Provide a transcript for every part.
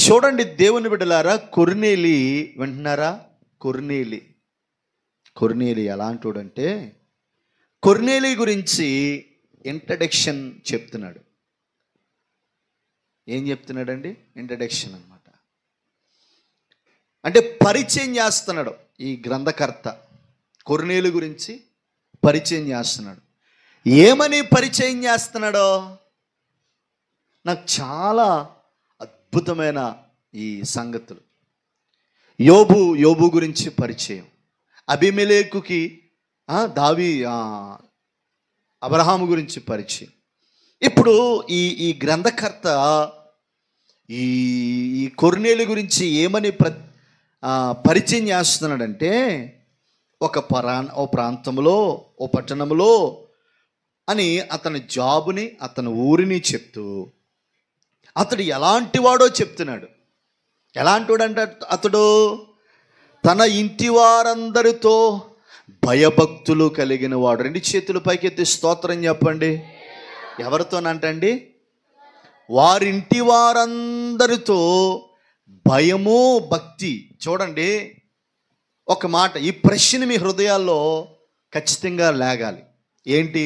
చూడండి దేవుని బిడ్డలారా, కొర్నేలి వింటున్నారా? కొర్నేలి ఎలాంటోడంటే, కొర్నేలి గురించి ఇంట్రడక్షన్ చెప్తున్నాడు. ఏం చెప్తున్నాడండి? ఇంట్రడక్షన్ అన్నమాట. అంటే పరిచయం చేస్తున్నాడు ఈ గ్రంథకర్త. కొర్నేలి గురించి పరిచయం చేస్తున్నాడు. ఏమని పరిచయం చేస్తున్నాడో నాకు చాలా అద్భుతమైన ఈ సంగతులు. యోబు గురించి పరిచయం, అబీమెలెకుకి అబ్రహాము గురించి పరిచయం. ఇప్పుడు ఈ గ్రంథకర్త ఈ కొర్నేలి గురించి ఏమని పరిచయం చేస్తున్నాడంటే, ఓ ప్రాంతంలో, ఓ పట్టణంలో అని అతని జాబుని, అతని ఊరిని చెప్తూ అతడు ఎలాంటి వాడో చెప్తున్నాడు. ఎలాంటి వాడంటే అతడు తన ఇంటి వారందరితో భయభక్తులు కలిగిన వాడు. 2 చేతులు పైకెత్తి స్తోత్రం చెప్పండి. ఎవరితోనంటండి? వారింటి వారందరితో భయము, భక్తి. చూడండి, ఒక మాట, ఈ ప్రశ్న మీ హృదయాల్లో ఖచ్చితంగా లేగాలి. ఏంటి?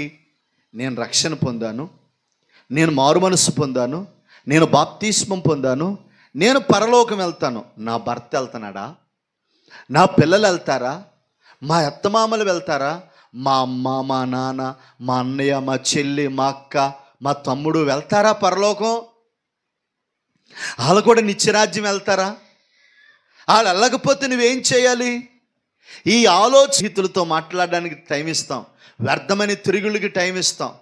నేను రక్షణ పొందాను, నేను మారు మనసు పొందాను, నేను బాప్తిస్మం పొందాను, నేను పరలోకం వెళ్తాను. నా భర్త వెళ్తున్నాడా? నా పిల్లలు వెళ్తారా? మా అత్తమామలు వెళ్తారా? మా అమ్మ, మా నాన్న, మా అన్నయ్య, మా చెల్లి, మా అక్క, మా తమ్ముడు వెళ్తారా పరలోకం? వాళ్ళు కూడా నిత్యరాజ్యం వెళ్తారా? వాళ్ళు వెళ్ళకపోతే నువ్వేం చేయాలి? ఈ ఆలోచనలతో మాట్లాడడానికి టైం ఇస్తాం, వ్యర్థమైన తిరుగుళ్ళకి టైం ఇస్తాం,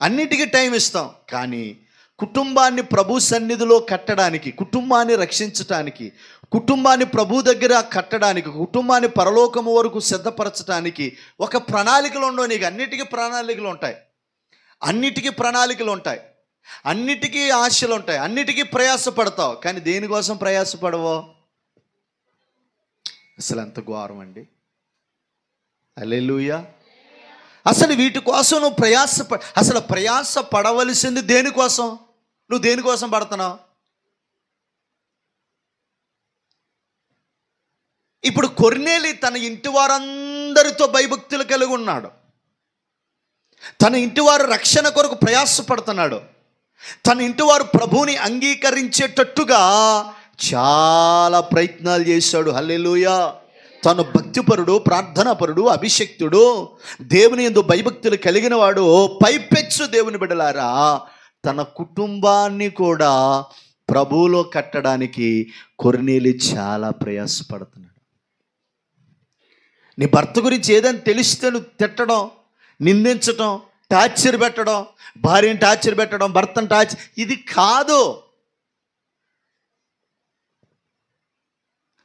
అన్నిటికీ టైం ఇస్తాం. కానీ కుటుంబాన్ని ప్రభు సన్నిధిలో కట్టడానికి, కుటుంబాన్ని రక్షించటానికి, కుటుంబాన్ని ప్రభు దగ్గర కట్టడానికి, కుటుంబాన్ని పరలోకము వరకు సిద్ధపరచడానికి ఒక ప్రణాళికలు ఉండవు. నీకు అన్నిటికీ ప్రణాళికలు ఉంటాయి, అన్నిటికీ ఆశలు ఉంటాయి, అన్నిటికీ ప్రయాసపడతావు. కానీ దేనికోసం ప్రయాసపడవో? అసలు ఎంత ఘోరం అండి. హల్లెలూయా. అసలు వీటి కోసం నువ్వు అసలు ప్రయాస పడవలసింది దేనికోసం? నువ్వు దేనికోసం పడుతున్నావు? ఇప్పుడు కొర్నేలి తన ఇంటి వారందరితో భయభక్తులు కలిగి ఉన్నాడు. తన ఇంటి వారు రక్షణ కొరకు ప్రయాసపడుతున్నాడు. తన ఇంటి వారు ప్రభువుని అంగీకరించేటట్టుగా చాలా ప్రయత్నాలు చేశాడు. హల్లెలూయా. తను భక్తిపరుడు, ప్రార్థనాపరుడు, అభిషక్తుడు, దేవుని యందు భయభక్తులు కలిగిన వాడు. పైపెచ్చు దేవుని బిడ్డలారా, తన కుటుంబాన్ని కూడా ప్రభువులో కట్టడానికి కొర్నేలి చాలా ప్రయాసపడుతున్నాడు. నీ భర్త గురించి ఏదైనా తెలిస్తే నువ్వు తిట్టడం, నిందించడం, టార్చర్ పెట్టడం, భార్యని టార్చర్ పెట్టడం, భర్తను టార్చర్, ఇది కాదు.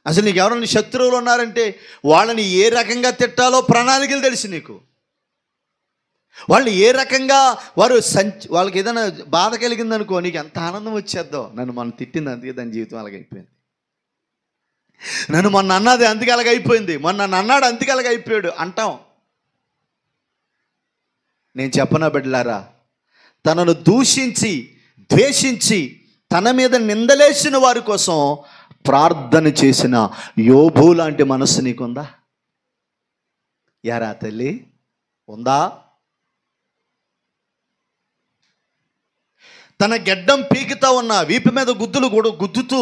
అసలు నీకు ఎవరైనా శత్రువులు ఉన్నారంటే వాళ్ళని ఏ రకంగా తిట్టాలో ప్రణాళికలు తెలుసు నీకు. వాళ్ళని ఏ రకంగా వాళ్ళకి ఏదైనా బాధ కలిగిందనుకో, నీకు ఎంత ఆనందం వచ్చేద్దో. నన్ను మనం తిట్టింది అందుకే దాని జీవితం అలాగైపోయింది, నన్ను మొన్న అన్నది అందుకే అలాగైపోయింది, మొన్న నన్ను అన్నాడు అందుకే అలాగైపోయాడు అంటాం. నేను చెప్పనా బిడ్డలారా, తనను దూషించి, ద్వేషించి, తన మీద నిందలేసిన వారి కోసం ప్రార్థన చేసిన యోబు లాంటి మనస్సు నీకుందా? యారా తల్లి, ఉందా? తన గెడ్డం పీకుతా ఉన్న, వీపు మీద గుద్దులు కూడా గుద్దుతూ,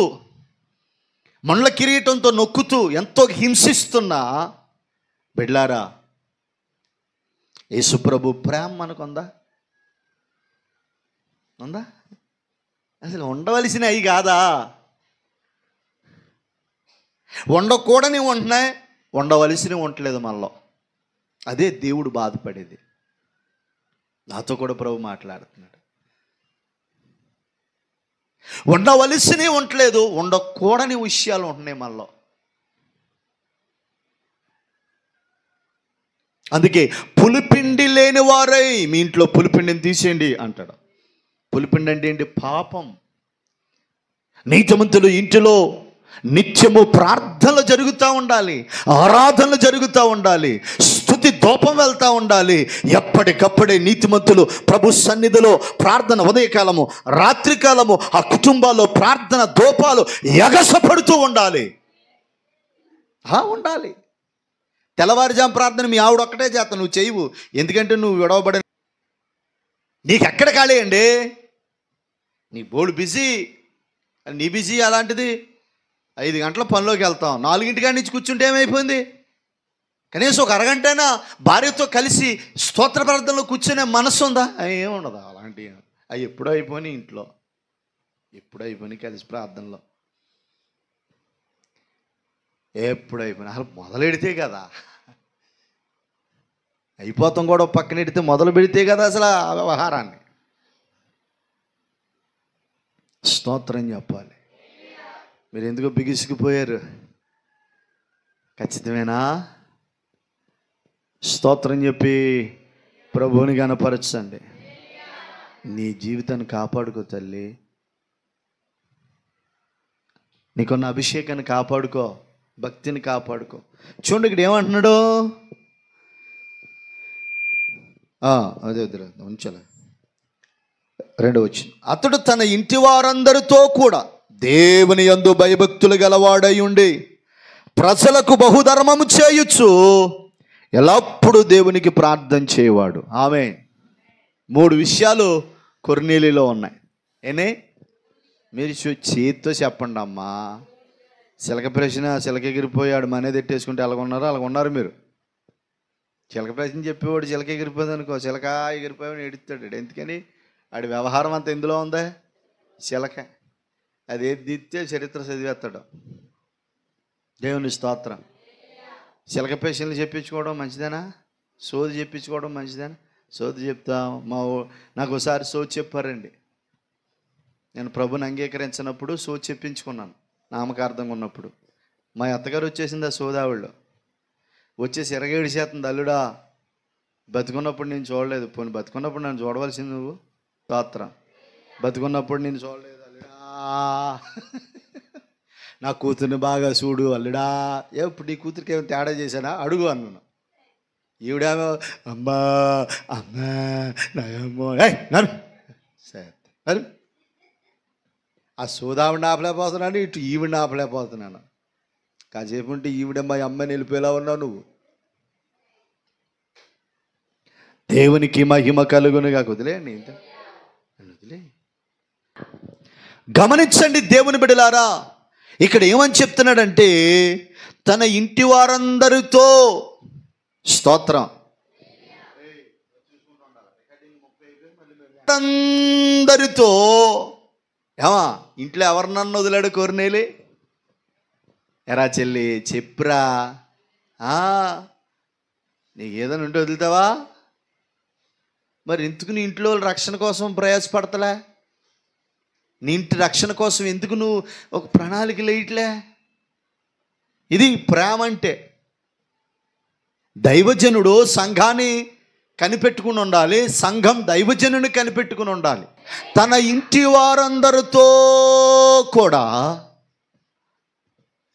మండ్ల కిరీటంతో నొక్కుతూ ఎంతో హింసిస్తున్నా బిడ్లారా, యేసుప్రభు ప్రేమ మనకుందా? ఉందా? అసలు ఉండవలసిన అవి కాదా? ఉండకూడని ఉంటున్నాయి, ఉండవలసినవి ఉండలేదు మనలో. అదే దేవుడు బాధపడేది. నాతో కూడా ప్రభు మాట్లాడుతున్నాడు. ఉండవలసినవి ఉండలేదు, ఉండకూడని విషయాలు ఉంటున్నాయి మనలో. అందుకే పులిపిండి లేని వారై మీ ఇంట్లో పులిపిండిని తీసేయండి అంటాడు. పులిపిండి అంటే ఏంటి? పాపం. నీతిమంతులు ఇంటిలో నిత్యము ప్రార్థనలు జరుగుతూ ఉండాలి, ఆరాధనలు జరుగుతూ ఉండాలి, స్తుతి ధూపం వెళ్తూ ఉండాలి. ఎప్పటికప్పుడే నీతిమంతులు ప్రభు సన్నిధిలో ప్రార్థన, ఉదయకాలము రాత్రికాలము ఆ కుటుంబాల్లో ప్రార్థన ధూపాలు ఎగసపడుతూ ఉండాలి. ఉండాలి. తెల్లవారుజాము ప్రార్థన మీ ఆవిడ ఒక్కటే చేస్తా, నువ్వు చేయవు. ఎందుకంటే నువ్వు విడవబడి నీకు ఎక్కడ ఖాళీ అండి, నీ బోర్డు బిజీ, నీ బిజీ అలాంటిది. 5 గంటల పనిలోకి వెళ్తాం, 4 కాడి నుంచి కూర్చుంటే ఏమైపోయింది? కనీసం ఒక అరగంటైనా భార్యతో కలిసి స్తోత్ర ప్రార్థనలో కూర్చునే మనసు ఉందా? ఏముండదు అలాంటివి. అవి ఎప్పుడో అయిపోయినాయి, ఇంట్లో ఎప్పుడో అయిపోయినాయి కలిసి ప్రార్థనలో, ఎప్పుడైపోయినా. అసలు మొదలెడితే కదా అయిపోతాం, కూడా పక్కన ఎడితే మొదలు పెడితే కదా అసలు ఆ వ్యవహారాన్ని. స్తోత్రం చెప్పాలి. మీరు ఎందుకో బిగిసిపోయారు? ఖచ్చితమేనా? స్తోత్రం చెప్పి ప్రభువుని గణపరచండి. నీ జీవితాన్ని కాపాడుకో తల్లి, నీకున్న అభిషేకాన్ని కాపాడుకో, భక్తిని కాపాడుకో. చూడండి ఇక్కడ ఏమంటున్నాడు, అదే ఉంచాలి 2వ వచనం. అతడు తన ఇంటి వారందరితో కూడా దేవుని యందు భయభక్తులు గలవాడై ఉండి ప్రజలకు బహుధర్మము చేయొచ్చు ఎల్లప్పుడూ దేవునికి ప్రార్థన చేయవాడు. ఆమేన్. 3 విషయాలు కొర్నేలిలో ఉన్నాయి. మీరు చేతితో చెప్పండి అమ్మా. చిలక ప్రశ్న, చిలక ఎగిరిపోయాడు మనే తెట్టేసుకుంటే అలాగున్నారు, అలాగున్నారు మీరు. చిలక ప్రశ్న చెప్పేవాడు చిలక ఎగిరిపోయింది అనుకో, చిలక ఎగిరిపోయాడు ఎడుతాడు. ఎందుకని? ఆడి వ్యవహారం అంతా ఎందులో ఉందా? చిలక. అది ఏది దిత్తే చరిత్ర చదివేస్తాడు. దేవుని స్తోత్రం. చిలక ప్రశ్నలు చెప్పించుకోవడం మంచిదేనా? సోది చెప్పించుకోవడం మంచిదేనా? సోది చెప్తాం. నాకు ఒకసారి సోది చెప్పారండి. నేను ప్రభుని అంగీకరించినప్పుడు సోది చెప్పించుకున్నాను, నామకార్థంగా ఉన్నప్పుడు. మా అత్తగారు వచ్చేసింది ఆ సోదావిళ్ళు, వచ్చేసి 27 అల్లుడా, బతుకున్నప్పుడు నేను చూడలేదు. పోనీ బతుకున్నప్పుడు నన్ను చూడవలసింది నువ్వు. స్తోత్రం. బతుకున్నప్పుడు నేను చూడలేదు అల్లుడా, నా కూతుర్ని బాగా చూడు అల్లుడా. ఇప్పుడు నీ కూతురికి ఏమైనా తేడా చేశానా అడుగు అన్నాను. ఈవిడేమో అమ్మా అమ్మా నాయమ్మో సరే ఆ సోదావిడిని ఆపలేకపోతున్నాను, ఇటు ఈవిడిని ఆపలేకపోతున్నాను. కాసేపు ఉంటే ఈవిడ మా అమ్మని వెళ్ళిపోయేలా ఉన్నావు నువ్వు. దేవునికి మహిమ కలుగునుగా. వదిలేండి, వదిలే. గమనించండి దేవుని బిడ్డలారా, ఇక్కడ ఏమని చెప్తున్నాడంటే తన ఇంటి వారందరితో, స్తోత్రం, అందరితో. ఏమా ఇంట్లో ఎవరినన్ను వదిలాడు కొర్నేలి? ఎరా చెల్లి చెప్పురా, నీకు ఏదైనా ఉంటే వదులుతావా? మరి ఎందుకు నీ ఇంట్లో రక్షణ కోసం ప్రయాసపడతలే? నీ ఇంటి రక్షణ కోసం ఎందుకు నువ్వు ఒక ప్రణాళిక లేయట్లే? ఇది ప్రేమ అంటే. దైవజనుడు సంఘాన్ని కనిపెట్టుకుని ఉండాలి, సంఘం దైవజనుని కనిపెట్టుకుని ఉండాలి. తన ఇంటి వారందరితో కూడా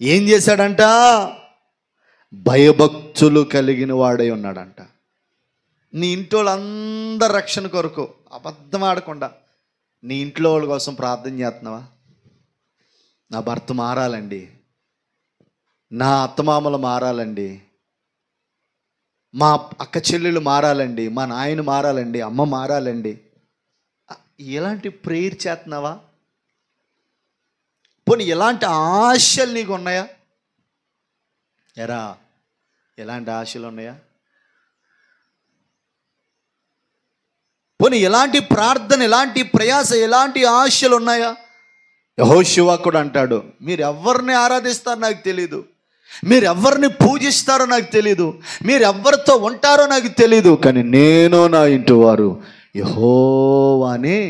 ఏం చేశాడంట? భయభక్తులు కలిగిన వాడై ఉన్నాడంట. నీ ఇంట్లో వాళ్ళందరి రక్షణ కొరకు అబద్ధం ఆడకుండా నీ ఇంట్లో వాళ్ళ కోసం ప్రార్థన చేస్తున్నావా? నా భర్త మారాలండి, నా అత్తమామలు మారాలండి, మా అక్క చెల్లెలు మారాలండి, మా నాయన మారాలండి, అమ్మ మారాలండి, ఎలాంటి ప్రేయర్ చేస్తున్నావా? పోనీ ఎలాంటి ఆశలు నీకు ఉన్నాయా? ఎరా ఎలాంటి ఆశలు ఉన్నాయా? పోనీ ఎలాంటి ప్రార్థన, ఎలాంటి ప్రయాస, ఎలాంటి ఆశలు ఉన్నాయా? యెహోషువ కూడా అంటాడు, మీరు ఎవరిని ఆరాధిస్తారో నాకు తెలీదు, మీరు ఎవరిని పూజిస్తారో నాకు తెలీదు, మీరు ఎవరితో ఉంటారో నాకు తెలీదు, కానీ నేను నా ఇంటి వారు యెహోవానే.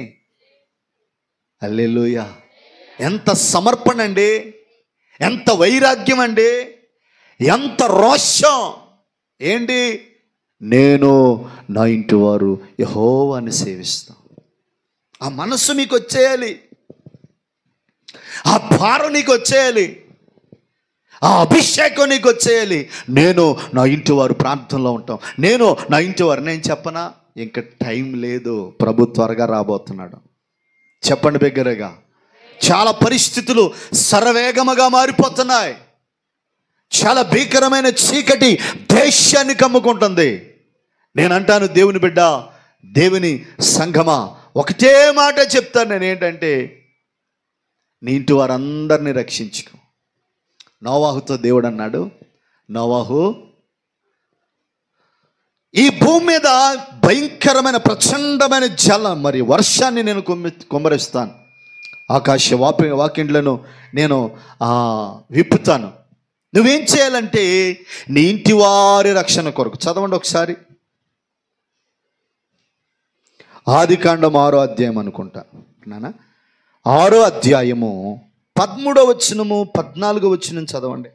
హల్లెలూయా. ఎంత సమర్పణ అండి, ఎంత వైరాగ్యం అండి, ఎంత రోషం. ఏంటి? నేను నా ఇంటి వారు యెహోవాని సేవిస్తాం. ఆ మనస్సు మీకు వచ్చేయాలి, ఆ భారం నీకు వచ్చేయాలి. ఆ అభిషేకం నీకు వచ్చేయాలి. నేను నా ఇంటి వారు ప్రార్థనలో ఉంటాం, నేను చెప్పనా, ఇంకా టైం లేదు, ప్రభు త్వరగా రాబోతున్నాడు. చెప్పండి బిగ్గరగా. చాలా పరిస్థితులు శరవేగముగా మారిపోతున్నాయి. చాలా భీకరమైన చీకటి దేశాన్ని కమ్ముకుంటుంది. నేనంటాను, దేవుని బిడ్డ, దేవుని సంఘమా, ఒకటే మాట చెప్తాను నేను, ఏంటంటే నీ ఇంటి వారందరినీ రక్షించుకో. నోవాహుతో దేవుడు అన్నాడు, నోవాహు, ఈ భూమి మీద భయంకరమైన ప్రచండమైన జలం మరి వర్షాన్ని నేను కుమ్మరిస్తాను, ఆకాశ వాకిండ్లను నేను విప్పుతాను. నువ్వేం చేయాలంటే నీ ఇంటి వారి రక్షణ కొరకు. చదవండి ఒకసారి, ఆదికాండం 6వ అధ్యాయం అనుకుంటా నాన్న, 6వ అధ్యాయము 13వ వచనము 14వ వచనం చదవండి.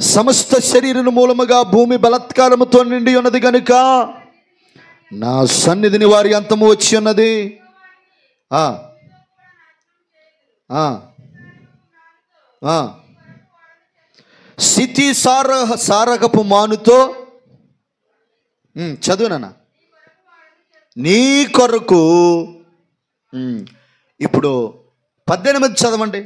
సమస్త శరీరం మూలముగా భూమి బలాత్కారముతో నిండి ఉన్నది గనుక నా సన్నిధిని వారి అంతము వచ్చి ఉన్నది. స్థితి సారకపు మానుతో చదువునా నీ కొరకు. ఇప్పుడు 18 చదవండి,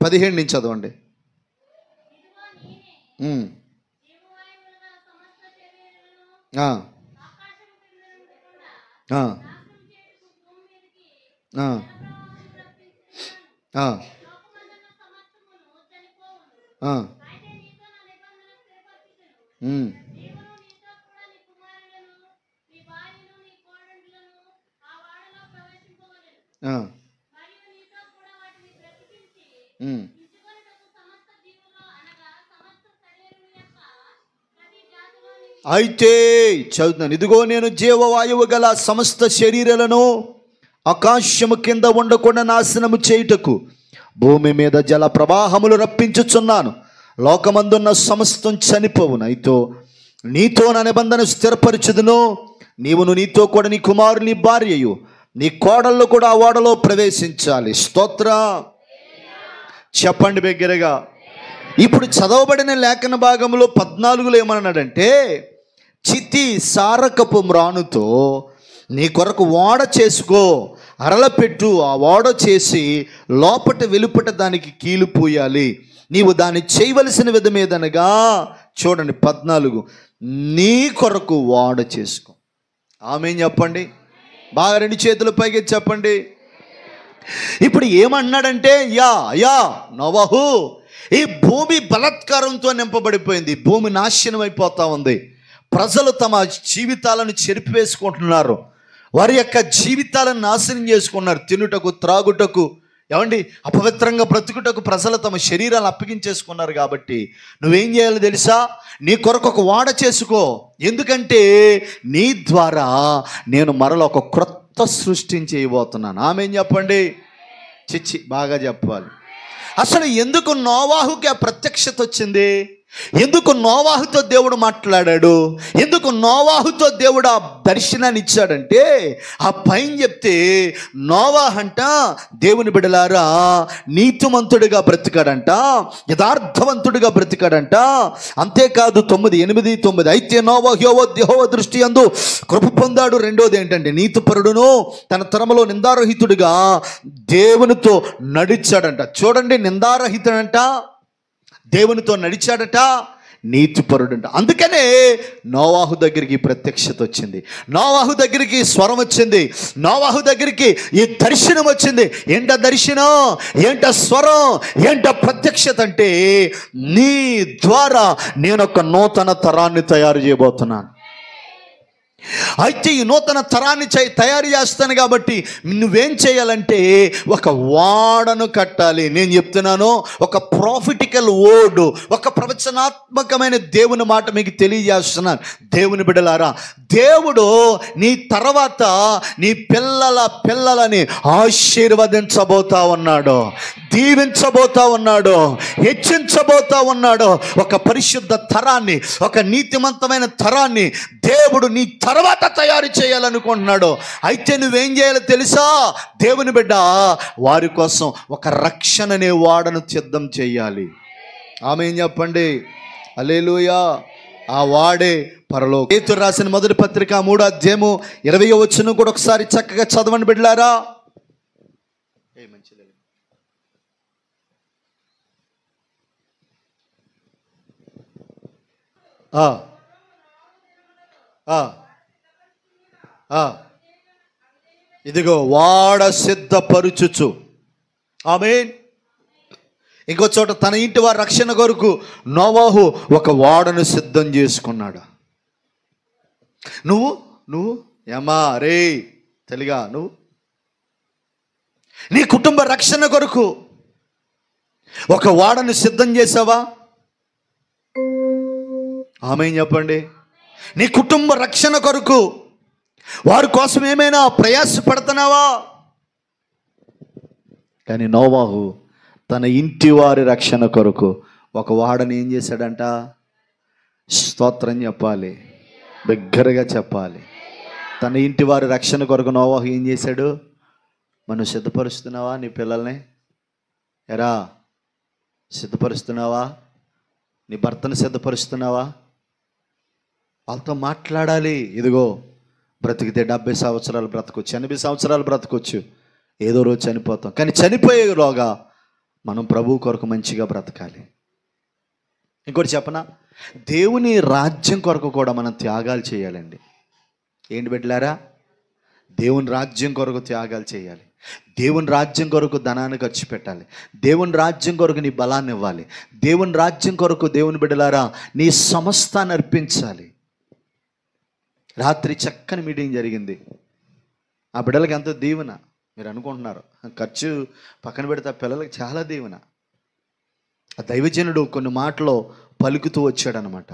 15 నుంచి చదవండి. అయితే చదువుతున్నాను, ఇదిగో నేను జీవవాయువు గల సమస్త శరీరాలను ఆకాశము కింద ఉండకుండా నాశనము చేయుటకు భూమి మీద జల ప్రవాహములు రప్పించుచున్నాను. లోకమందున్న సమస్తం చనిపోవును. అయితే నీతో నా నిబంధన స్థిరపరచుదును. నీవును నీతో కూడా నీ కుమారుని భార్యయు నీ కోడళ్ళు కూడా ఆ ఓడలో ప్రవేశించాలి. స్తోత్ర. చెప్పండి బిగ్గరగా. ఇప్పుడు చదవబడిన లేఖన భాగంలో 14లో ఏమన్నాడంటే, చితి సారకపు మ్రానుతో నీ కొరకు ఓడ చేసుకో, అరలపెట్టు, ఆ ఓడ చేసి లోపట వెలుపట దానికి కీలు పూయాలి. నీవు దాన్ని చేయవలసిన విధమేదనగా, చూడండి 14, నీ కొరకు ఓడ చేసుకో. ఆమేన్ చెప్పండి బాగా, 2 చేతుల పైకి చెప్పండి. ఇప్పుడు ఏమన్నాడంటే, యా నోవాహు, ఈ భూమి బలాత్కారంతో నింపబడిపోయింది, భూమి నాశనం అయిపోతా ఉంది. ప్రజలు తమ జీవితాలను చెరిపివేసుకుంటున్నారు, వారి యొక్క జీవితాలను నాశనం చేసుకున్నారు. తినుటకు, త్రాగుటకు, ఏమండి, అపవిత్రంగా బ్రతుకుటకు ప్రజలు తమ శరీరాలు అప్పగించేసుకున్నారు. కాబట్టి నువ్వేం చేయాలో తెలుసా? నీ కొరకు ఒక ఓడ చేసుకో. ఎందుకంటే నీ ద్వారా నేను మరల ఒక క్రొత్త సృష్టిని చేయబోతున్నాను. ఆమేన్ చెప్పండి. చిచ్చి బాగా చెప్పాలి. అసలు ఎందుకు నోవాహుకి ఆ ప్రత్యక్షత వచ్చింది? ఎందుకు నోవాహుతో దేవుడు మాట్లాడాడు? ఎందుకు నోవాహుతో దేవుడు ఆ దర్శనాన్ని ఇచ్చాడంటే, ఆ పైన చెప్తే నోవాహంట దేవుని బిడ్డలారా నీతిమంతుడిగా బ్రతికాడంట, యథార్థవంతుడిగా బ్రతికాడంట. అంతేకాదు 9, 8, 9, అయితే నోవాహు యెహోవా దృష్టి యందు కృప పొందాడు. రెండోది ఏంటంటే, నీతిపరుడును తన తరములో నిందారహితుడిగా దేవునితో నడిచాడంట. చూడండి, నిందారహితుడంట, దేవునితో నడిచాడట, నీతిపరుడంట. అందుకనే నోవాహు దగ్గరికి ప్రత్యక్షత వచ్చింది, నోవాహు దగ్గరికి స్వరం వచ్చింది, నోవాహు దగ్గరికి ఈ దర్శనం వచ్చింది. ఏంట దర్శనం, ఏంట స్వరం, ఏంట ప్రత్యక్షత అంటే, నీ ద్వారా నేను ఒక నూతన తరాన్ని తయారు చేయబోతున్నాను. అయితే ఈ నూతన తరాన్ని తయారు చేస్తాను కాబట్టి నువ్వేం చేయాలంటే ఒక ఓడను కట్టాలి. నేను చెప్తున్నాను, ఒక ప్రాఫిటికల్ వర్డ్, ఒక ప్రవచనాత్మకమైన దేవుని మాట మీకు తెలియజేస్తున్నాను. దేవుని బిడ్డలారా, దేవుడు నీ తర్వాత నీ పిల్లలని ఆశీర్వదించబోతా ఉన్నాడు. దీవించబోతా ఉన్నాడో, హెచ్చించబోతా ఉన్నాడో. ఒక పరిశుద్ధ తరాన్ని, ఒక నీతిమంతమైన తరాన్ని దేవుడు నీ తర్వాత తయారు చేయాలనుకుంటున్నాడు. అయితే నువ్వేం చేయాలో తెలుసా? దేవుని బిడ్డ, వారి కోసం ఒక రక్షణ అనే వాడను సిద్ధం చేయాలి. ఆమేన్ చెప్పండి. హల్లెలూయా. ఆ వాడే పరలోకం. పేతురు రాసిన మొదటి పత్రిక 3వ అధ్యాయము 20వ వచనం కూడా ఒకసారి చక్కగా చదవండి బిడ్డలారా. ఇదిగో వాడ సిద్ధపరుచుచు. ఆమేన్. ఇంకో చోట తన ఇంటి వారి రక్షణ కొరకు నోవాహు ఒక వాడను సిద్ధం చేసుకున్నాడు. నువ్వు ఏమా రే తెలుగా, నువ్వు నీ కుటుంబ రక్షణ కొరకు ఒక వాడను సిద్ధం చేసావా? ఆమేన్ చెప్పండి. నీ కుటుంబ రక్షణ కొరకు వారి కోసం ఏమైనా ప్రయాసపడుతున్నావా? కానీ నోవాహు తన ఇంటి వారి రక్షణ కొరకు ఒక వాడని ఏం చేశాడంట? స్తోత్రం చెప్పాలి, బిగ్గరగా చెప్పాలి. తన ఇంటి వారి రక్షణ కొరకు నోవాహు ఏం చేశాడు? మనం సిద్ధపరుస్తున్నావా? నీ పిల్లల్ని ఎరా సిద్ధపరుస్తున్నావా? నీ భర్తను సిద్ధపరుస్తున్నావా? వాళ్ళతో మాట్లాడాలి. ఇదిగో బ్రతికితే 70 సంవత్సరాలు బ్రతకొచ్చు, 80 సంవత్సరాలు బ్రతకొచ్చు, ఏదో రోజు చనిపోతాం. కానీ చనిపోయేలోగా మనం ప్రభు కొరకు మంచిగా బ్రతకాలి. ఇంకోటి చెప్పనా? దేవుని రాజ్యం కొరకు కూడా మనం త్యాగాలు చేయాలండి. ఏంటి బిడ్డలారా? దేవుని రాజ్యం కొరకు త్యాగాలు చేయాలి. దేవుని రాజ్యం కొరకు ధనాన్ని ఖర్చు పెట్టాలి. దేవుని రాజ్యం కొరకు నీ బలాన్ని ఇవ్వాలి. దేవుని రాజ్యం కొరకు దేవుని బిడ్డలారా నీ సమస్తాన్ని అర్పించాలి. రాత్రి చక్కని మీటింగ్ జరిగింది. ఆ బిడ్డలకి ఎంతో దీవెన. మీరు అనుకుంటున్నారు ఖర్చు పక్కన పెడితే ఆ పిల్లలకి చాలా దీవెన. ఆ దైవజనుడు కొన్ని మాటలు పలుకుతూ వచ్చాడనమాట.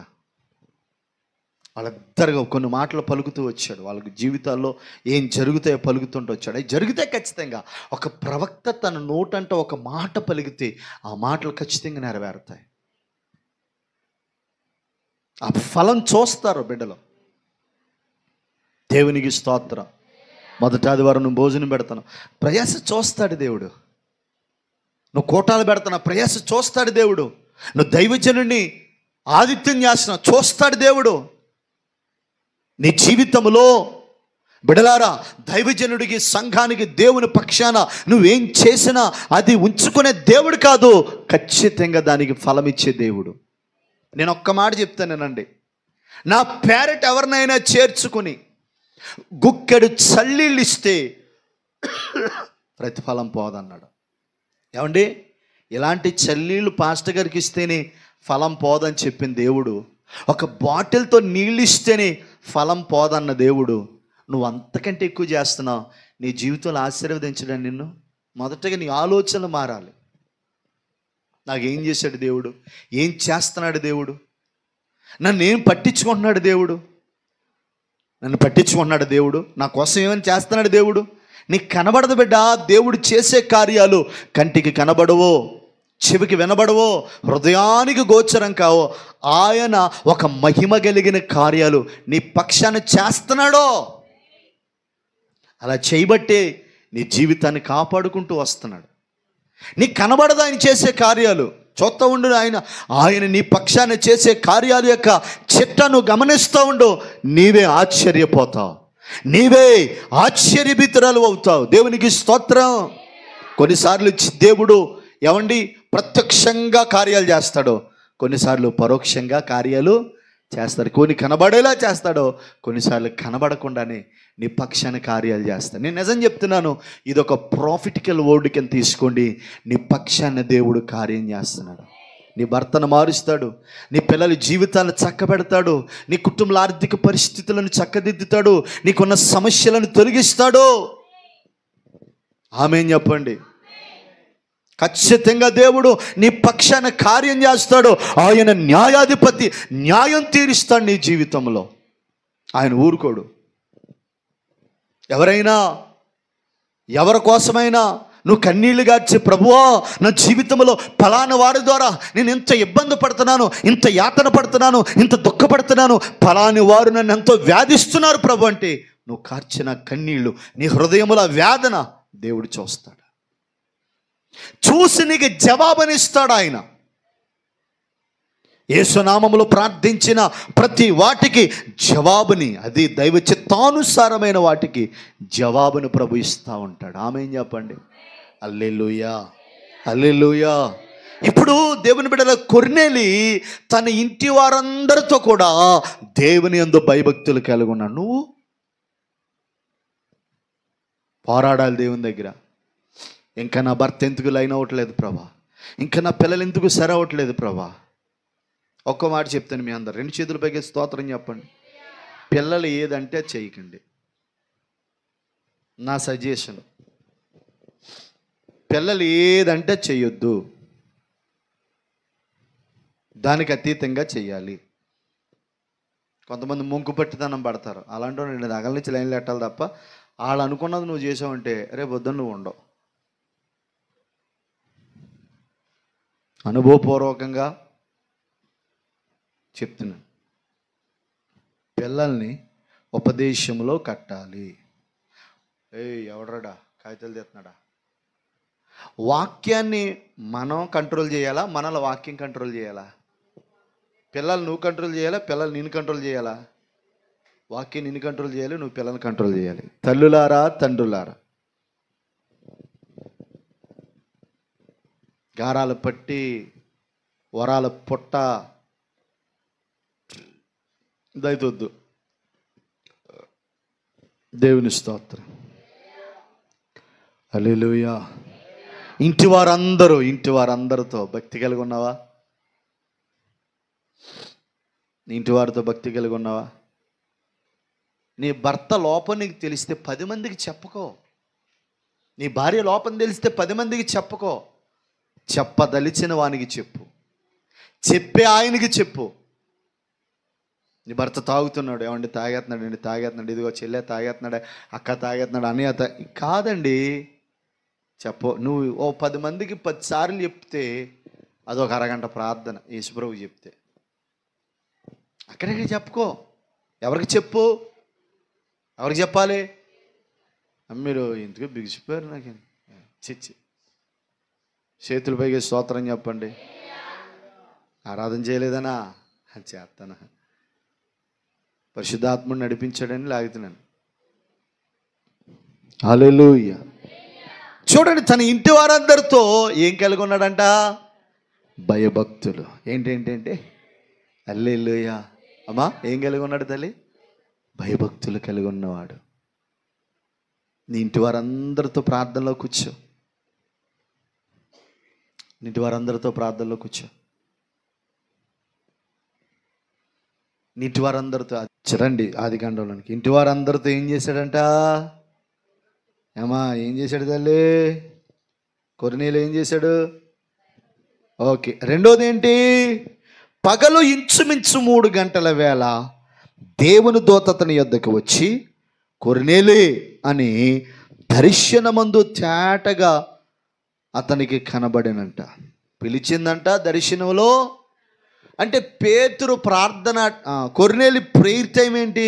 వాళ్ళిద్దరుగా కొన్ని మాటలు పలుకుతూ వచ్చాడు. వాళ్ళకి జీవితాల్లో ఏం జరుగుతాయో పలుకుతుంటూ వచ్చాడు. అవి జరిగితే ఖచ్చితంగా ఒక ప్రవక్త తన నోటంట ఒక మాట పలికితే ఆ మాటలు ఖచ్చితంగా నెరవేరుతాయి. ఆ ఫలం చూస్తారు బిడ్డలు. దేవునికి స్తోత్రం. మొదటి ఆదివారం నువ్వు భోజనం పెడతాను, ప్రయాస చూస్తాడు దేవుడు. నువ్వు కోటాలు పెడతాను, ప్రయాస చూస్తాడు దేవుడు. నువ్వు దైవజనుడిని ఆదిత్యం చేస్తున్నావు, చూస్తాడు దేవుడు. నీ జీవితంలో బిడలారా దైవజనుడికి, సంఘానికి, దేవుని పక్షాన నువ్వేం చేసినా అది ఉంచుకునే దేవుడు కాదు, ఖచ్చితంగా దానికి ఫలం ఇచ్చే దేవుడు. నేను ఒక్క మాట చెప్తానేనండి. నా పేరట్ ఎవరినైనా చేర్చుకుని గుక్కెడు చల్లీళ్ళు ఇస్తే ప్రతిఫలం పోదన్నాడు. ఏమండి, ఇలాంటి చల్లీళ్ళు పాస్టర్ గారికి ఇస్తేనే ఫలం పోదని చెప్పిన దేవుడు, ఒక బాటిల్తో నీళ్ళు ఇస్తేనే ఫలం పోదన్న దేవుడు, నువ్వు అంతకంటే ఎక్కువ చేస్తున్నావు. నీ జీవితంలో ఆశీర్వదించడం నిన్ను మొదటగా నీ ఆలోచనలు మారాలి. నాకేం చేశాడు దేవుడు, ఏం చేస్తున్నాడు దేవుడు, నన్ను ఏం పట్టించుకుంటున్నాడు దేవుడు, నన్ను పట్టించుకుంటున్నాడు దేవుడు, నా కోసం ఏమైనా చేస్తున్నాడు దేవుడు. నీకు కనబడదు బిడ్డ. దేవుడు చేసే కార్యాలు కంటికి కనబడవో, చెవికి వినబడవో, హృదయానికి గోచరం కావో, ఆయన ఒక మహిమ కలిగిన కార్యాలు నీ పక్షాన్ని చేస్తున్నాడో. అలా చేయబట్టే నీ జీవితాన్ని కాపాడుకుంటూ వస్తున్నాడు. నీకు కనబడదు ఆయన చేసే కార్యాలు, చూస్తూ ఉండు. ఆయన నీ పక్షాన్ని చేసే కార్యాల యొక్క చిట్టను గమనిస్తూ ఉండు. నీవే ఆశ్చర్యపోతావు, నీవే ఆశ్చర్యభీతురాలు అవుతావు. దేవునికి స్తోత్రం. కొన్నిసార్లు దేవుడు ఏమండి ప్రత్యక్షంగా కార్యాలు చేస్తాడో, కొన్నిసార్లు పరోక్షంగా కార్యాలు చేస్తాడు. కొన్ని కనబడేలా చేస్తాడో, కొన్నిసార్లు కనబడకుండానే నీ పక్షాన్ని కార్యాలు చేస్తాడు. నేను నిజం చెప్తున్నాను, ఇది ఒక ప్రాఫిటికల్ వర్డ్ కింద తీసుకోండి. నీ పక్షాన్ని దేవుడు కార్యం చేస్తున్నాడు. నీ భర్తను మారుస్తాడు, నీ పిల్లల జీవితాలను చక్కబెడతాడు, నీ కుటుంబ ఆర్థిక పరిస్థితులను చక్కదిద్దుతాడు, నీకున్న సమస్యలను తొలగిస్తాడు. ఆమేన్ చెప్పండి. ఖచ్చితంగా దేవుడు నీ పక్షాన కార్యం చేస్తాడు. ఆయన న్యాయాధిపతి, న్యాయం తీరుస్తాడు నీ జీవితంలో. ఆయన ఊరుకోడు. ఎవరైనా ఎవరి కోసమైనా నువ్వు కన్నీళ్లు గార్చి, ప్రభువా నా జీవితంలో ఫలానా వాడి ద్వారా నేను ఇంత ఇబ్బంది పడుతున్నాను, ఇంత యాతన పడుతున్నాను, ఇంత దుఃఖపడుతున్నాను, ఫలాని వారు నన్ను ఎంతో వ్యాధిస్తున్నారు ప్రభు అంటే, నువ్వు కార్చిన కన్నీళ్లు, నీ హృదయముల వేదన దేవుడు చూస్తాడు. చూసి నీకు జవాబునిస్తాడు ఆయన. యేసునామములో ప్రార్థించిన ప్రతి వాటికి జవాబుని, అది దైవ చిత్తానుసారమైన వాటికి జవాబును ప్రభు ఇస్తూ ఉంటాడు. ఆమేన్ చెప్పండి. హల్లెలూయా, హల్లెలూయా. ఇప్పుడు దేవుని బిడ్డల కొర్నేలి తన ఇంటి వారందరితో కూడా దేవుని యందు భయభక్తులు కలిగి ఉన్నాడు. నువ్వు పోరాడాలి దేవుని దగ్గర. ఇంకా నా భర్త ఎందుకు లైన్ అవ్వట్లేదు ప్రభా, ఇంకా నా పిల్లలు ఎందుకు సరవట్లేదు ప్రభా. ఒక్క మాట చెప్తాను మీ అందరు, 2 చేతులు పైకి స్తోత్రం చెప్పండి. పిల్లలు ఏదంటే చేయకండి. నా సజెషన్, పిల్లలు ఏదంటే చెయ్యొద్దు, దానికి అతీతంగా చెయ్యాలి. కొంతమంది ముంకు పట్టిదనం పడతారు. అలాంటి నేను దగ్గర నుంచి లైన్లు పెట్టాలి తప్ప, వాళ్ళు అనుకున్నది నువ్వు చేసావంటే రేపు పొద్దున్న నువ్వు ఉండవు. అనుభవపూర్వకంగా చెప్తున్నాను, పిల్లల్ని ఉపదేశంలో కట్టాలి. ఎవడరాడా కాగితాలు తెస్తున్నాడా? వాక్యాన్ని మనం కంట్రోల్ చేయాలా, మనల్ని వాక్యం కంట్రోల్ చేయాలా? పిల్లలు నువ్వు కంట్రోల్ చేయాలా, పిల్లలు నేను కంట్రోల్ చేయాలా? వాక్యం నిన్ను కంట్రోల్ చేయాలి, నువ్వు పిల్లల్ని కంట్రోల్ చేయాలి. తల్లులారా, తండ్రులారా, గారాలు పట్టి వరాల పుట్ట దయతొద్దు. దేవుని స్తోత్రం, హల్లెలూయా. ఇంటి వారందరితో భక్తి కలిగి ఉన్నావా? ఇంటి వారితో భక్తి కలిగి ఉన్నావా? నీ భర్త లోపం నీకు తెలిస్తే 10 మందికి చెప్పుకో. నీ భార్య లోపం తెలిస్తే 10 మందికి చెప్పుకో. చెప్పదలిచిన వానికి చెప్పు, చెప్పే ఆయనకి చెప్పు. నీ భర్త తాగుతున్నాడు, ఏమండి తాగేస్తున్నాడు, ఇదిగో చెల్లె తాగేస్తున్నాడు, అక్క తాగేస్తున్నాడు, అన్నయ్య కాదండి చెప్పు. నువ్వు 10 మందికి 10 సార్లు చెప్తే అదొక అరగంట ప్రార్థన. యేసుప్రభువు చెప్తే అక్కడికి చెప్పుకో. ఎవరికి చెప్పు? ఎవరికి చెప్పాలి? మీరు ఎందుకు బిగిసిపోయారు? నాకు చిచ్చి, చేతులు పైకి స్తోత్రం చెప్పండి. ఆరాధన చేయలేదనా? చేస్తానా? పరిశుద్ధాత్మను నడిపించాడని లాగుతున్నాను. హల్లెలూయా. చూడండి, తన ఇంటి వారందరితో ఏం కలిగి ఉన్నాడంట? భయభక్తులు. ఏంటంటే హల్లెలూయా. అమ్మా, ఏం కలిగి ఉన్నాడు తల్లి? భయభక్తులు కలిగి ఉన్నవాడు. నీ ఇంటి వారందరితో ప్రార్థనలో కూర్చో. ఇంటి వారందరితో ప్రార్థనలో కూర్చో. ఇంటి వారందరితో రండి ఆదికాండంలోనికి. ఇంటి వారందరితో ఏం చేశాడంట? ఏమా ఏం చేశాడు తల్లి? కొర్నేలు ఏం చేశాడు? ఓకే. రెండోది ఏంటి? పగలు ఇంచుమించు 3 గంటల వేళ దేవుని దూత అతని యొద్దకు వచ్చి కొర్నేలే అని దర్శనమందు తేటగా అతనికి కనబడినంట. పిలిచిందంట దర్శనంలో. అంటే పేతురు ప్రార్థన, కొర్నేలి ప్రేయర్ టైం ఏంటి?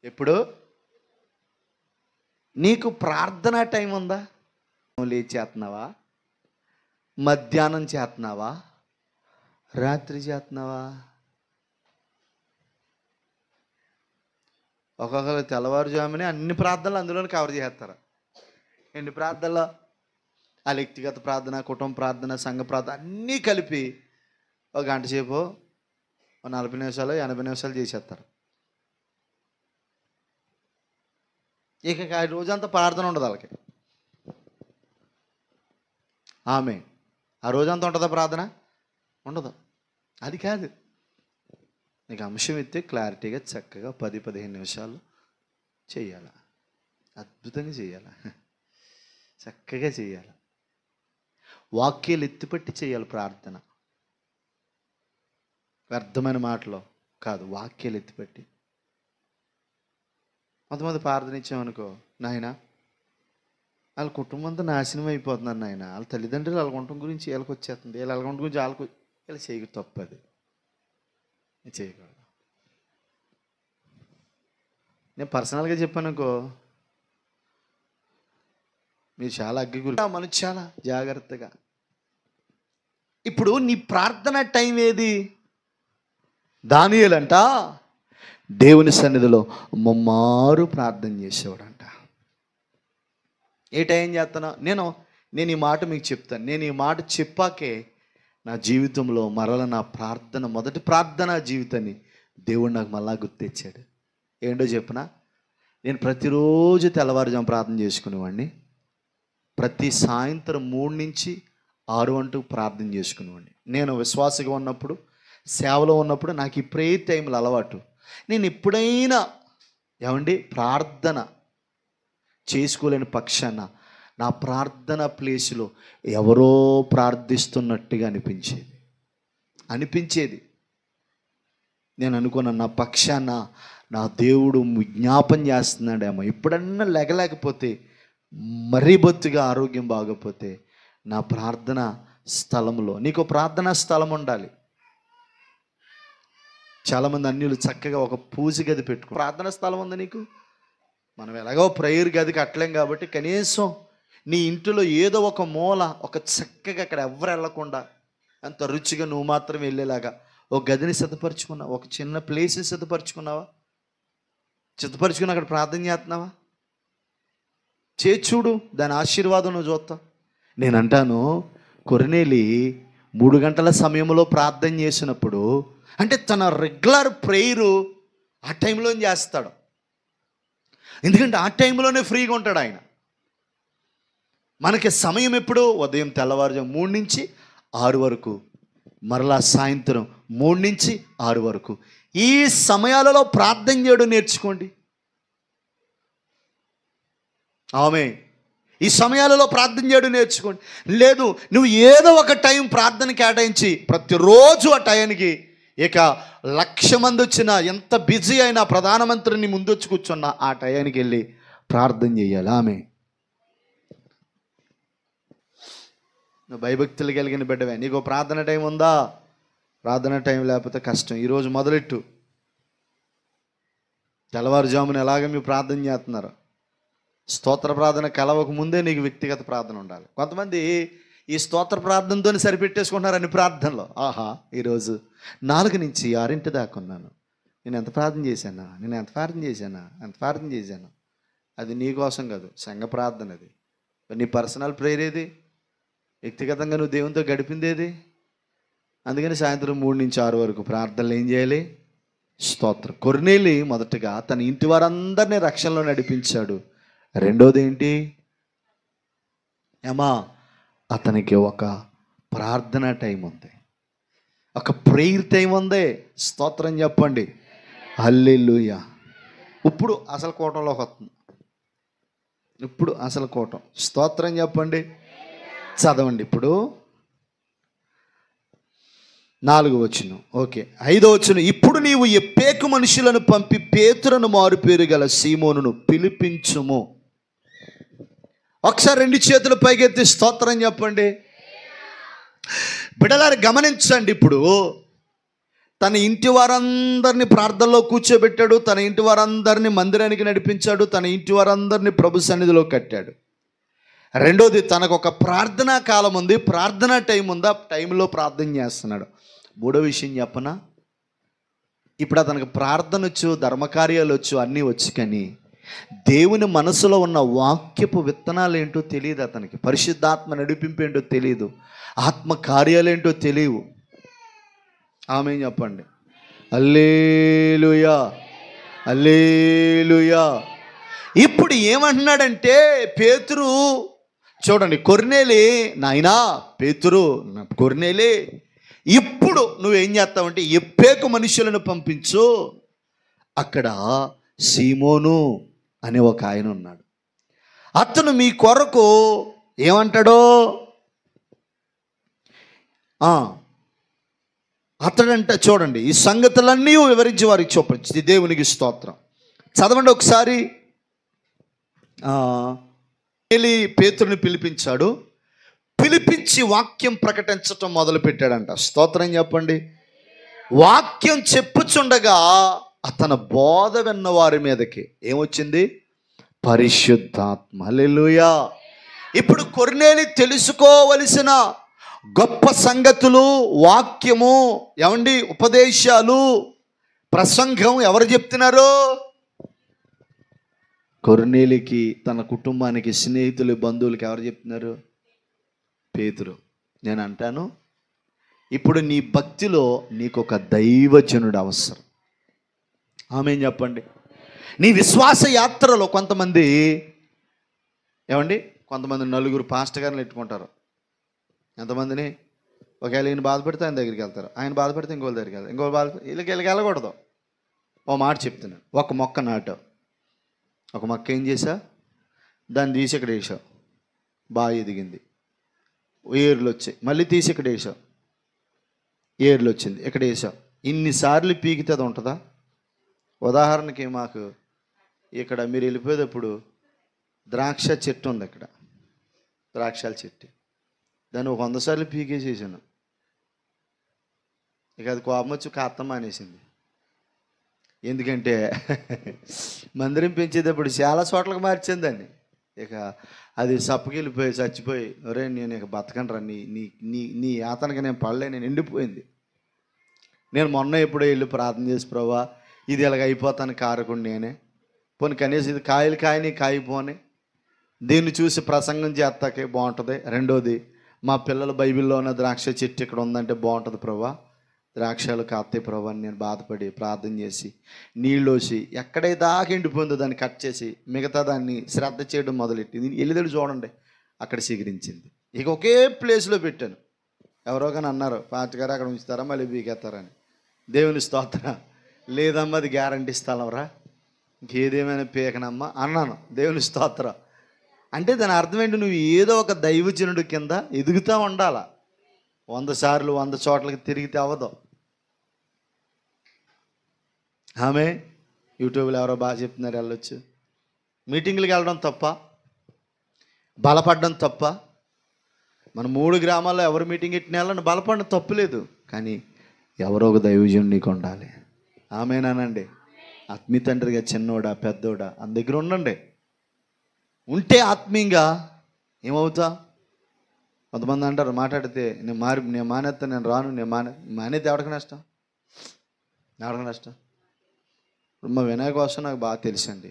ఎప్పుడు? నీకు ప్రార్థన టైం ఉందా? లేచి చేస్తున్నావా? మధ్యాహ్నం చేస్తున్నావా? రాత్రి చేస్తున్నావా? ఒక్కొక్కరు తెల్లవారుజామునే అన్ని ప్రార్థనలు అందులోనే కవర్ చేస్తారు. ఎన్ని ప్రార్థనలు? ఆ వ్యక్తిగత ప్రార్థన, కుటుంబ ప్రార్థన, సంఘ ప్రార్థన అన్నీ కలిపి 1 గంట సేపు 40 నిమిషాలు 80 నిమిషాలు చేసేస్తారు. ఇక రోజంతా ప్రార్థన ఉండదు వాళ్ళకి. ఆమె ఆ రోజంతా ఉంటుందా ప్రార్థన? ఉండదు. అది కాదు, నీకు అంశం ఇస్తే క్లారిటీగా చక్కగా 10-15 నిమిషాలు చేయాలి. అద్భుతంగా చేయాలి, చక్కగా చేయాలి. వాక్యాలు ఎత్తిపట్టి చేయాలి ప్రార్థన. వ్యర్థమైన మాటలో కాదు, వాక్యాలు ఎత్తిపట్టి. కొంతమంది ప్రార్థన ఇచ్చామనుకో, నాయన వాళ్ళ కుటుంబం అంతా నాశనం అయిపోతున్నారు నాయన. వాళ్ళ తల్లిదండ్రులు వాళ్ళ కుటుంబం గురించి వీళ్ళకి వచ్చేస్తుంది, వీళ్ళ కుటుంబం గురించి వాళ్ళకు వీళ్ళు చేయకు తప్పది చేయకూడదు. నేను పర్సనల్గా చెప్పాను అనుకో, మీరు చాలా అగ్గిగురి మనం చాలా జాగ్రత్తగా. ఇప్పుడు నీ ప్రార్థన టైం ఏది? దానియేలంట దేవుని సన్నిధిలో ముమ్మారు ప్రార్థన చేసేవాడంట. ఏ టైం చేస్తానో నేను ఈ మాట మీకు చెప్తాను. నేను ఈ మాట చెప్పాకే నా జీవితంలో మరల నా ప్రార్థన, మొదటి ప్రార్థన జీవితాన్ని దేవుడు నాకు మళ్ళా గుర్తించాడు. ఏంటో చెప్పనా, నేను ప్రతిరోజు తెల్లవారుజాము ప్రార్థన చేసుకునేవాడిని. ప్రతి సాయంత్రం 3 నుంచి 6 అంటూ ప్రార్థన చేసుకునేవాడిని. నేను విశ్వాసగా ఉన్నప్పుడు, సేవలో ఉన్నప్పుడు నాకు ఈ ప్రేయర్ టైంలో అలవాటు. నేను ఎప్పుడైనా ప్రార్థన చేసుకోలేని పక్షాన నా ప్రార్థన ప్లేసులో ఎవరో ప్రార్థిస్తున్నట్టుగా అనిపించేది. నేను అనుకున్నాను, నా పక్షాన నా దేవుడు జ్ఞాపం చేస్తున్నాడేమో. ఎప్పుడన్నా లేకపోతే, మరీ బొత్తుగా ఆరోగ్యం బాగోపోతే నా ప్రార్థన స్థలంలో, నీకు ప్రార్థనా స్థలం ఉండాలి. చాలామంది అన్యులు చక్కగా ఒక పూజ గది పెట్టుకో. ప్రార్థనా స్థలం ఉంది నీకు? మనం ఎలాగో ప్రేయర్ గదికి అట్లేం కాబట్టి కనీసం నీ ఇంటిలో ఏదో ఒక మూల, ఒక చక్కగా అక్కడ ఎవరు వెళ్ళకుండా అంత రుచిగా నువ్వు మాత్రం వెళ్ళేలాగా ఒక గదిని సిద్ధపరచుకున్నావు, ఒక చిన్న ప్లేస్ని సిద్ధపరచుకున్నావా? సిద్ధపరచుకుని అక్కడ ప్రార్థన చేస్తున్నావా? చూడు, దాని ఆశీర్వాదం నువ్వు చూస్తావు. నేను అంటాను, కొర్నేలి 3 గంటల సమయంలో ప్రార్థన చేసినప్పుడు, అంటే తన రెగ్యులర్ ప్రేయరు ఆ టైంలో చేస్తాడు. ఎందుకంటే ఆ టైంలోనే ఫ్రీగా ఉంటాడు ఆయన. మనకి సమయం ఎప్పుడు? ఉదయం తెల్లవారుజాము 3 నుంచి 6 వరకు, మరలా సాయంత్రం 3 నుంచి 6 వరకు. ఈ సమయాలలో ప్రార్థన చేయడం నేర్చుకోండి. ఈ సమయాలలో ప్రార్థన చేయడం నేర్చుకోండి. లేదు, నువ్వు ఏదో ఒక టైం ప్రార్థన కేటాయించి ప్రతిరోజు ఆ టైంకి, ఇక 1,00,000 మంది వచ్చినా, ఎంత బిజీ అయినా, ప్రధానమంత్రిని ముందొచ్చి కూర్చున్నా ఆ టయానికి వెళ్ళి ప్రార్థన చేయాలి. నువ్వు భయభక్తులు కలిగిన బిడ్డవే, నీకు ప్రార్థన టైం ఉందా? ప్రార్థన టైం లేకపోతే కష్టం. ఈరోజు మొదలెట్టు. తెల్లవారుజామున ఎలాగ మీరు ప్రార్థన చేస్తున్నారు? స్తోత్ర ప్రార్థన కలవక ముందే నీకు వ్యక్తిగత ప్రార్థన ఉండాలి. కొంతమంది ఈ స్తోత్ర ప్రార్థనతో సరిపెట్టేసుకుంటున్నారు అన్ని ప్రార్థనలో. ఈరోజు 4 నుంచి 6 దాకా ఉన్నాను, నేను ఎంత ప్రార్థన చేశాను. అది నీ కోసం కాదు, సంఘ ప్రార్థన. అది నీ పర్సనల్ ప్రేయర్ ఏది? వ్యక్తిగతంగా నువ్వు దేవునితో గడిపిందేది? అందుకని సాయంత్రం 3 నుంచి 6 వరకు ప్రార్థనలు ఏం చేయాలి? స్తోత్రం. కొర్నేలి మొదటగా తన ఇంటి వారందరినీ రక్షణలో నడిపించాడు. రెండోది ఏంటి? అతనికి ఒక ప్రార్థన టైం ఉంది, ఒక ప్రేయర్ టైం ఉంది. స్తోత్రం చెప్పండి, హల్లెలూయా. ఇప్పుడు అసలు కూటంలోకి వస్తుంది. ఇప్పుడు అసలు కూటం. స్తోత్రం చెప్పండి. చదవండి ఇప్పుడు 4వ వచనం. ఓకే, 5వ వచనం. ఇప్పుడు నీవు ఎప్పేకు మనుషులను పంపి పేతురును, మారు పేరు గల సీమోనును పిలిపించుము. ఒకసారి 2 చేతులు పైకెత్తి స్తోత్రం చెప్పండి. బిడ్డలారా గమనించండి, ఇప్పుడు తన ఇంటి వారందరినీ ప్రార్థనలో కూర్చోబెట్టాడు, తన ఇంటి వారందరినీ మందిరానికి నడిపించాడు, తన ఇంటి వారందరినీ ప్రభు సన్నిధిలో కట్టాడు. రెండోది, తనకు ఒక ప్రార్థనా కాలం ఉంది, ప్రార్థనా టైం ఉంది, ఆ టైంలో ప్రార్థన చేస్తున్నాడు. మూడో విషయం చెప్పనా, ఇప్పుడు అతనికి ప్రార్థన వచ్చు, ధర్మకార్యాలు వచ్చు, అన్నీ వచ్చు, కానీ దేవుని మనసులో ఉన్న వాక్యపు విత్తనాలు ఏంటో తెలియదు అతనికి. పరిశుద్ధాత్మ నడిపింపు ఏంటో తెలియదు, ఆత్మ కార్యాలేంటో తెలియవు. ఆమేన్ చెప్పండి. హల్లెలూయా, హల్లెలూయా. ఇప్పుడు ఏమంటున్నాడంటే పేతురు, చూడండి, కొర్నేలి, నాయనా పేతురు, కొర్నేలి, ఇప్పుడు నువ్వేం చేస్తావంటే ఎప్పేకు మనుషులను పంపించు. అక్కడ సీమోను అనే ఒక ఆయన ఉన్నాడు, అతను మీ కొరకు ఏమంటాడో, అతడంట చూడండి, ఈ సంగతులన్నీ వివరించి వారికి చూపించింది. దేవునికి స్తోత్రం. చదవండి ఒకసారి కొర్నేలి పేతురుని పిలిపించాడు. పిలిపించి వాక్యం ప్రకటించటం మొదలుపెట్టాడంట. స్తోత్రం చెప్పండి. వాక్యం చెప్పుచుండగా అతని బోధ విన్న వారి మీదకి ఏమొచ్చింది? పరిశుద్ధాత్మ. హల్లెలూయా. ఇప్పుడు కొర్నేలి తెలుసుకోవలసిన గొప్ప సంగతులు, వాక్యము, ఏమండి, ఉపదేశాలు, ప్రసంగం ఎవరు చెప్తున్నారు? కొర్నేలికి, తన కుటుంబానికి, స్నేహితులు, బంధువులకి ఎవరు చెప్తున్నారు? పేతురు. నేను అంటాను, ఇప్పుడు నీ భక్తిలో నీకు ఒక దైవజనుడు అవసరం. ఆమేన్ చెప్పండి. నీ విశ్వాస యాత్రలో కొంతమంది, ఏమండి, కొంతమంది నలుగురు పాస్టర్ గారిని పెట్టుకుంటారు. ఎంతమందిని? ఒకవేళ ఈయన బాధపడితే ఆయన దగ్గరికి వెళ్తారు, ఆయన బాధపడితే ఇంకోళ్ళ దగ్గరికి వెళ్తారు, ఇంకోళ్ళు బాధపడితే వీళ్ళకి వెళ్ళకూడదు. ఓ మాట చెప్తున్నాను. ఒక మొక్క నాటావు, ఒక మొక్క ఏం చేసా? దాన్ని తీసి ఇక్కడ వేసావు, బాగా ఎదిగింది, ఏర్లు వచ్చాయి. మళ్ళీ తీసి ఇక్కడ వేసావు, ఏర్లు వచ్చింది, ఇక్కడ వేసావు. ఇన్నిసార్లు పీకితే అది ఉంటుందా? ఉదాహరణకి మాకు ఇక్కడ మీరు వెళ్ళిపోయేటప్పుడు ద్రాక్ష చెట్టు ఉంది, ఇక్కడ ద్రాక్షాల చెట్టు, దాన్ని 100 సార్లు పీకేసేసాను. ఇక అది కోపం వచ్చి కాత్తమ్మ అనేసింది. ఎందుకంటే మందిరం పెంచేటప్పుడు చాలా చోట్లకు మార్చింది దాన్ని. ఇక అది సప్పగిలిపోయి చచ్చిపోయి, ఒరే నేను ఇక బతకనరా, నీ నీ నీ నీ యాతనకి నేను పడలే, నేను ఎండిపోయింది. నేను మొన్న ఎప్పుడో వెళ్ళి ప్రార్థన చేసి, ప్రభా ఇది ఇలాగ అయిపోతాను కారకుండా నేనే, పోనీ కనీసం ఇది కాయలు కాయని కాయిపోని, దీన్ని చూసి ప్రసంగం చేస్తాకే బాగుంటుంది. రెండోది, మా పిల్లలు బైబిల్లో ఉన్న ద్రాక్ష చెట్టు ఇక్కడ ఉందంటే బాగుంటుంది ప్రభా, ద్రాక్షలు కాస్తాయి ప్రభా అని నేను బాధపడి ప్రార్థన చేసి నీళ్ళోసి ఎక్కడైతే దాకా ఎండిపోయిందో దాన్ని కట్ చేసి మిగతా దాన్ని శ్రద్ధ చేయడం మొదలెట్టింది. వెళ్ళిదడు చూడండి, అక్కడ సిగిరించింది. ఇక ఒకే ప్లేస్లో పెట్టాను. ఎవరో కానీ అన్నారు, పాస్టర్ గారు అక్కడ ఉంచుతారా మళ్ళీ బీకేస్తారని. దేవుని స్తోత్ర. లేదమ్మా అది గ్యారంటీ స్థలంరా, ఇంకేదేమైనా పీకనమ్మా అన్నాను. దేవుని స్తోత్ర. అంటే దాని అర్థం ఏంటి? నువ్వు ఏదో ఒక దైవజనుడి కింద ఎదుగుతూ ఉండాలా. 100 సార్లు 100 చోట్లకి తిరిగితే అవ్వదు. ఆమె యూట్యూబ్లో ఎవరో బాగా చెప్తున్నారు, వెళ్ళొచ్చు. మీటింగ్లకు వెళ్ళడం తప్ప, బలపడడం తప్ప. మన 3 గ్రామాల్లో ఎవరు మీటింగ్ ఎట్టిన వెళ్ళని బలపడడం తప్పులేదు, కానీ ఎవరో ఒక దైవజనుడు నీకు ఉండాలి. ఆమెనానండి. ఆత్మీయ తండ్రిగా చిన్నోడా పెద్దోడా అంద దగ్గర ఉండండి. ఉంటే ఆత్మీయంగా ఏమవుతా? కొంతమంది అంటారు మాట్లాడితే, నేను మానేస్తా, నేను రాను, నేను మానేది ఎవరికి నష్టం? ఎవరికి నష్టం? ఇప్పుడు మా వినాయక కోసం నాకు బాగా తెలుసండి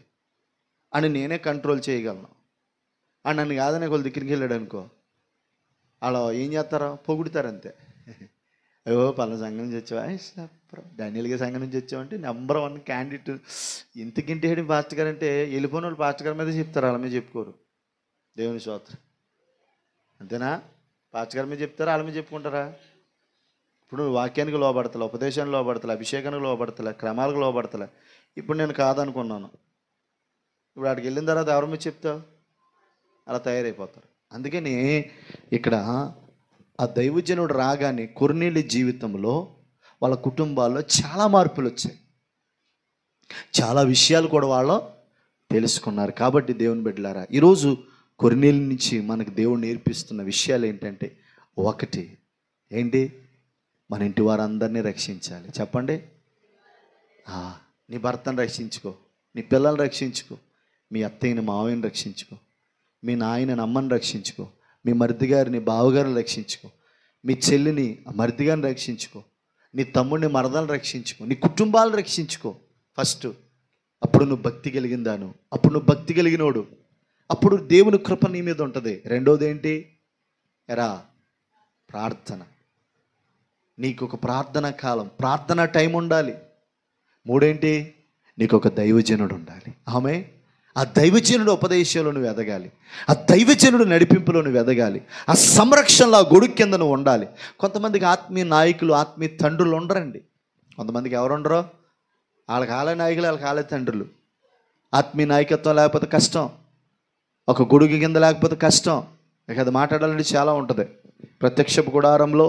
అని నేనే కంట్రోల్ చేయగలను. అని నన్ను కాదని ఒకళ్ళు దగ్గరికి వెళ్ళాడు అనుకో, అలా ఏం చేస్తారో పొగుడుతారు అంతే. అయ్యో పలానా సంఘం నుంచి వచ్చావా, డానియల్ గారి సంఘం నుంచి వచ్చావంటే నెంబర్ 1 క్యాండిడేట్. ఇంతకింటి హెడ్ పాస్టర్ గారు అంటే వెళ్ళిపోయిన వాళ్ళు పాస్టర్ గారి మీద చెప్తారు, వాళ్ళ మీద చెప్పుకోరు. దేవుని స్తోత్రం. అంతేనా? పాస్టర్ గారి మీద చెప్తారా, వాళ్ళ మీద చెప్పుకుంటారా? ఇప్పుడు వాక్యానికి లోబడతలే, ఉపదేశానికి లోబడతలే, అభిషేకానికి లోబడతలే, క్రమాలకు లోబడతలే. ఇప్పుడు నేను కాదనుకున్నాను, ఇప్పుడు అక్కడికి వెళ్ళిన తర్వాత ఎవరి మీద చెప్తావు? అలా తయారైపోతారు. అందుకని ఇక్కడ ఆ దైవజనుడు రాగానే కొర్నేలి జీవితంలో, వాళ్ళ కుటుంబాల్లో చాలా మార్పులు వచ్చాయి. చాలా విషయాలు కూడా వాళ్ళు తెలుసుకున్నారు. కాబట్టి దేవుని బిడ్డలారా, ఈరోజు కొర్నేలి నుంచి మనకు దేవుడు నేర్పిస్తున్న విషయాలు ఏంటంటే, ఒకటి ఏంటి? మన ఇంటి వారందరినీ రక్షించాలి. చెప్పండి. నీ భర్తను రక్షించుకో, నీ పిల్లల్ని రక్షించుకో, మీ అత్తయ్యని మావయ్యని రక్షించుకో, మీ నాయనని అమ్మని రక్షించుకో, మీ మరిది గారిని బావగారిని రక్షించుకో, మీ చెల్లిని మరిది గారిని రక్షించుకో, నీ తమ్ముడిని మరదలను రక్షించుకో, నీ కుటుంబాలను రక్షించుకో ఫస్ట్. అప్పుడు నువ్వు భక్తి కలిగిందాను, అప్పుడు నువ్వు భక్తి కలిగినోడు, అప్పుడు దేవుని కృప నీ మీద ఉంటుంది. రెండోది ఏంటి? ప్రార్థన. నీకు ఒక ప్రార్థన కాలం, ప్రార్థన టైం ఉండాలి. మూడేంటి? నీకు ఒక దైవజనుడు ఉండాలి. ఆమె ఆ దైవజనుడు ఉపదేశంలో నువ్వు ఎదగాలి, ఆ దైవజనుడు నడిపింపులో నువ్వు ఎదగాలి, ఆ సంరక్షణలో ఆ గొడుగు కింద నువ్వు ఉండాలి. కొంతమందికి ఆత్మీయ నాయకులు, ఆత్మీయ తండ్రులు ఉండరండి. కొంతమందికి ఎవరు ఉండరో? వాళ్ళకి ఆలయ నాయకులు, వాళ్ళకి ఆలయ తండ్రులు. ఆత్మీయ నాయకత్వం లేకపోతే కష్టం, ఒక గొడుగు కింద లేకపోతే కష్టం. ఇక అది మాట్లాడాలంటే చాలా ఉంటుంది. ప్రత్యక్షపు గుడారంలో